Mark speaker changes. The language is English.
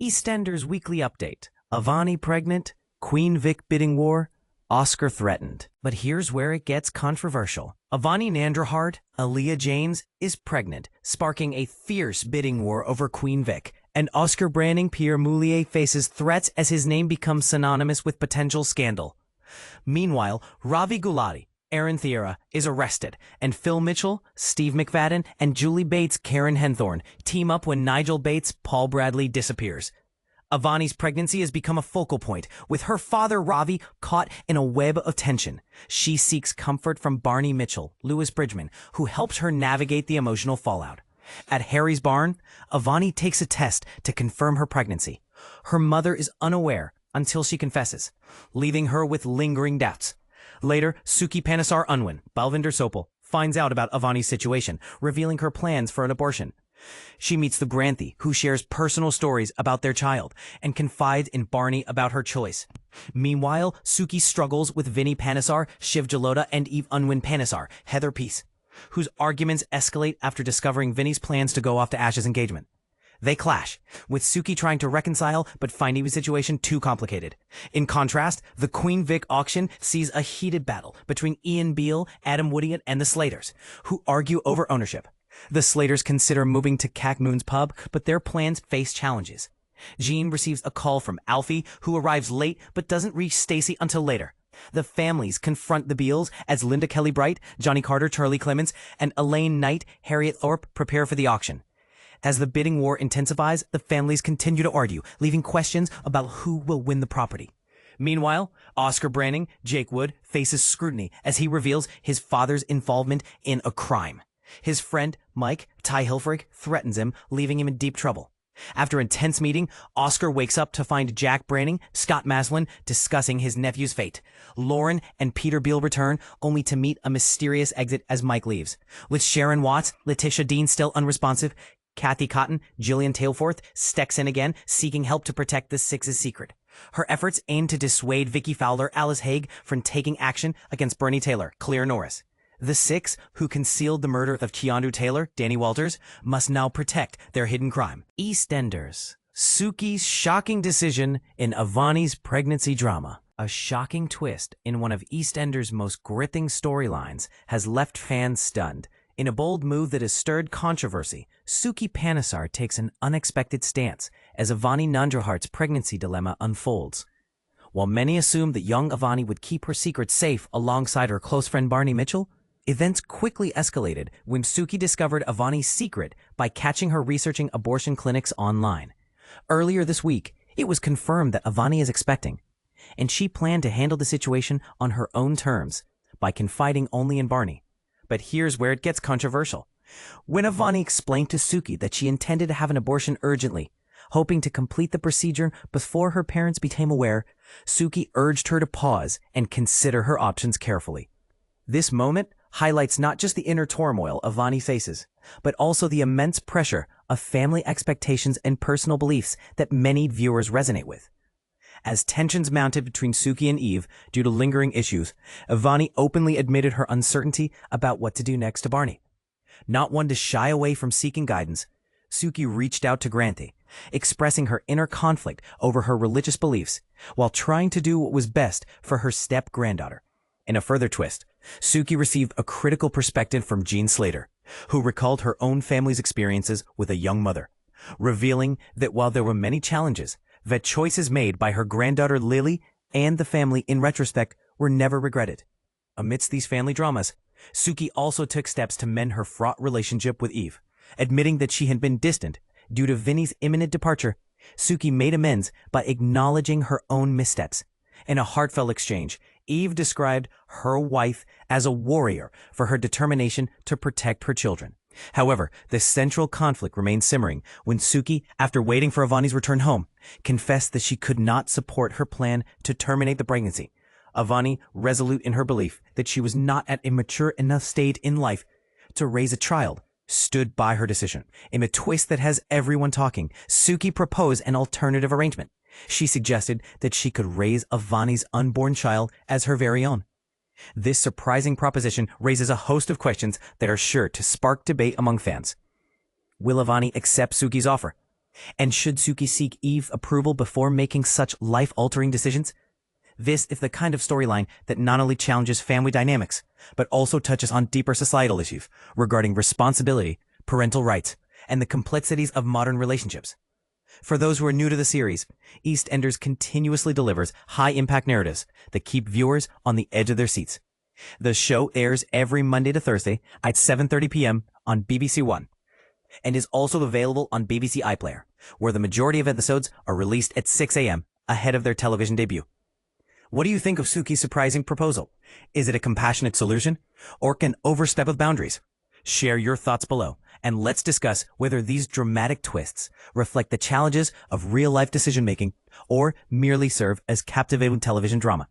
Speaker 1: Eastenders Weekly Update. Avani Pregnant, Queen Vic bidding war, Oscar threatened. But here's where it gets controversial. Avani Nandra-Hart, Aaliyah James, is pregnant, sparking a fierce bidding war over Queen Vic. And Oscar Branning, Pierre Moullier, faces threats as his name becomes synonymous with potential scandal. Meanwhile, Ravi Gulati, Thiara, is arrested, and Phil Mitchell, Steve McFadden, and Julie Bates, Karen Henthorn, team up when Nigel Bates, Paul Bradley disappears. Avani's pregnancy has become a focal point, with her father, Ravi, caught in a web of tension. She seeks comfort from Barney Mitchell, Bridgeman, who helps her navigate the emotional fallout. At Harry's barn, Avani takes a test to confirm her pregnancy. Her mother is unaware until she confesses, leaving her with lingering doubts. Later, Suki Panesar Unwin, Balvinder Sopal, finds out about Avani's situation, revealing her plans for an abortion. She meets the Granthi, who shares personal stories about their child and confides in Barney about her choice. Meanwhile, Suki struggles with Vinny Panesar, Shiv Jalota, and Eve Unwin Panesar, Heather Peace, whose arguments escalate after discovering Vinny's plans to go off to Ash's engagement. They clash, with Suki trying to reconcile but finding the situation too complicated. In contrast, the Queen Vic auction sees a heated battle between Ian Beale, Adam Woodian, and the Slaters, who argue over ownership. The Slaters consider moving to Cac Moon's pub, but their plans face challenges. Jean receives a call from Alfie, who arrives late but doesn't reach Stacy until later. The families confront the Beals as Linda Kelly Bright, Johnny Carter, Charlie Clemens, and Elaine Knight, Harriet Thorpe prepare for the auction. As the bidding war intensifies, the families continue to argue, leaving questions about who will win the property. Meanwhile, Oscar Branning, Jake Wood, faces scrutiny as he reveals his father's involvement in a crime. His friend, Mike, Ty Hilfrich, threatens him, leaving him in deep trouble. After an intense meeting, Oscar wakes up to find Jack Branning, Scott Maslin, discussing his nephew's fate. Lauren and Peter Beale return, only to meet a mysterious exit as Mike leaves. With Sharon Watts, Letitia Dean still unresponsive, Kathy Cotton, Jillian Tailforth, stecks in again, seeking help to protect the Six's secret. Her efforts aim to dissuade Vicky Fowler, Alice Haig, from taking action against Bernie Taylor, Claire Norris. The Six, who concealed the murder of Keanu Taylor, Danny Walters, must now protect their hidden crime. Eastenders. Suki's shocking decision in Avani's pregnancy drama. A shocking twist in one of Eastenders' most gripping storylines has left fans stunned. In a bold move that has stirred controversy, Suki Panesar takes an unexpected stance as Avani Nandra-Hart's pregnancy dilemma unfolds. While many assumed that young Avani would keep her secret safe alongside her close friend Barney Mitchell, events quickly escalated when Suki discovered Avani's secret by catching her researching abortion clinics online. Earlier this week, it was confirmed that Avani is expecting, and she planned to handle the situation on her own terms by confiding only in Barney. But here's where it gets controversial. When Avani explained to Suki that she intended to have an abortion urgently, hoping to complete the procedure before her parents became aware, Suki urged her to pause and consider her options carefully. This moment highlights not just the inner turmoil Avani faces, but also the immense pressure of family expectations and personal beliefs that many viewers resonate with. As tensions mounted between Suki and Eve due to lingering issues, Avani openly admitted her uncertainty about what to do next to Barney. Not one to shy away from seeking guidance, Suki reached out to Granthi, expressing her inner conflict over her religious beliefs while trying to do what was best for her step-granddaughter. In a further twist, Suki received a critical perspective from Jean Slater, who recalled her own family's experiences with a young mother, revealing that while there were many challenges, the choices made by her granddaughter Lily and the family in retrospect were never regretted. Amidst these family dramas, Suki also took steps to mend her fraught relationship with Eve. Admitting that she had been distant due to Vinny's imminent departure, Suki made amends by acknowledging her own missteps. In a heartfelt exchange, Eve described her wife as a warrior for her determination to protect her children. However, the central conflict remained simmering when Suki, after waiting for Avani's return home, confessed that she could not support her plan to terminate the pregnancy. Avani, resolute in her belief that she was not at a mature enough stage in life to raise a child, stood by her decision. In a twist that has everyone talking, Suki proposed an alternative arrangement. She suggested that she could raise Avani's unborn child as her very own. This surprising proposition raises a host of questions that are sure to spark debate among fans. Will Avani accept Suki's offer? And should Suki seek Eve approval before making such life-altering decisions? This is the kind of storyline that not only challenges family dynamics, but also touches on deeper societal issues regarding responsibility, parental rights, and the complexities of modern relationships. For those who are new to the series, Eastenders continuously delivers high-impact narratives that keep viewers on the edge of their seats. The show airs every Monday to Thursday at 7:30 p.m. on BBC One, and is also available on BBC iPlayer, where the majority of episodes are released at 6 a.m. ahead of their television debut. What do you think of Suki's surprising proposal? Is it a compassionate solution, or can overstep of boundaries? Share your thoughts below, and let's discuss whether these dramatic twists reflect the challenges of real-life decision-making or merely serve as captivating television drama.